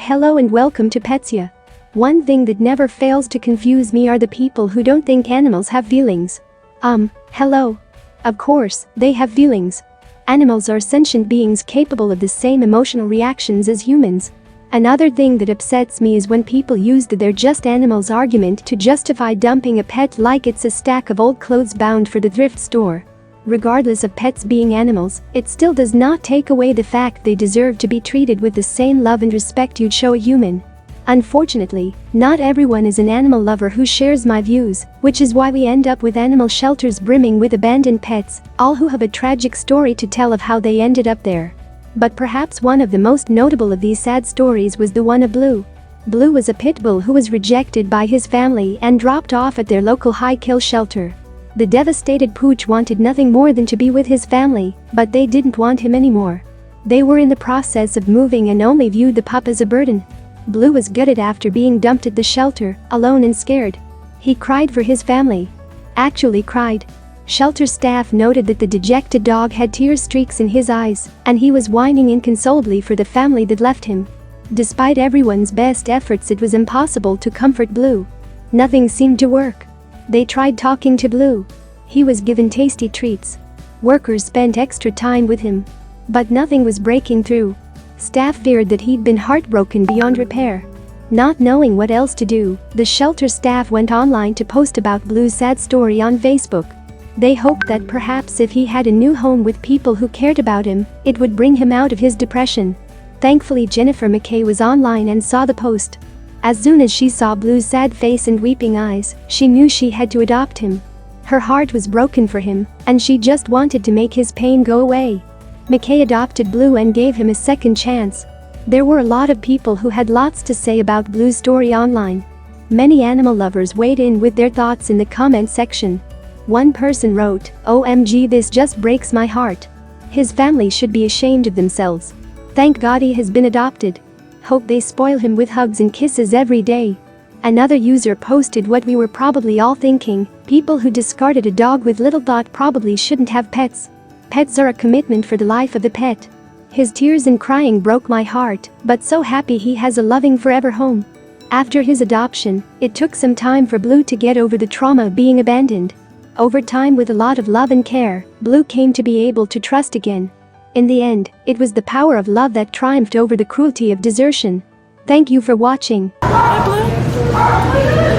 Hello and welcome to Petsia. One thing that never fails to confuse me are the people who don't think animals have feelings. Hello. Of course, they have feelings. Animals are sentient beings capable of the same emotional reactions as humans. Another thing that upsets me is when people use the "they're just animals" argument to justify dumping a pet like it's a stack of old clothes bound for the thrift store. Regardless of pets being animals, it still does not take away the fact they deserve to be treated with the same love and respect you'd show a human. Unfortunately, not everyone is an animal lover who shares my views, which is why we end up with animal shelters brimming with abandoned pets, all who have a tragic story to tell of how they ended up there. But perhaps one of the most notable of these sad stories was the one of Blue. Blue was a pit bull who was rejected by his family and dropped off at their local high-kill shelter. The devastated pooch wanted nothing more than to be with his family, but they didn't want him anymore. They were in the process of moving and only viewed the pup as a burden. Blue was gutted after being dumped at the shelter, alone and scared. He cried for his family. Actually cried. Shelter staff noted that the dejected dog had tear streaks in his eyes, and he was whining inconsolably for the family that left him. Despite everyone's best efforts, it was impossible to comfort Blue. Nothing seemed to work. They tried talking to Blue. He was given tasty treats. Workers spent extra time with him. But nothing was breaking through. Staff feared that he'd been heartbroken beyond repair. Not knowing what else to do, the shelter staff went online to post about Blue's sad story on Facebook. They hoped that perhaps if he had a new home with people who cared about him, it would bring him out of his depression. Thankfully, Jennifer McKay was online and saw the post. As soon as she saw Blue's sad face and weeping eyes, she knew she had to adopt him. Her heart was broken for him, and she just wanted to make his pain go away. McKay adopted Blue and gave him a second chance. There were a lot of people who had lots to say about Blue's story online. Many animal lovers weighed in with their thoughts in the comment section. One person wrote, "OMG, this just breaks my heart. His family should be ashamed of themselves. Thank God he has been adopted. Hope they spoil him with hugs and kisses every day." Another user posted what we were probably all thinking: people who discarded a dog with little thought probably shouldn't have pets. Pets are a commitment for the life of the pet. His tears and crying broke my heart, but so happy he has a loving forever home. After his adoption, it took some time for Blue to get over the trauma of being abandoned. Over time, with a lot of love and care, Blue came to be able to trust again. In the end, it was the power of love that triumphed over the cruelty of desertion. Thank you for watching. Hi, Blue.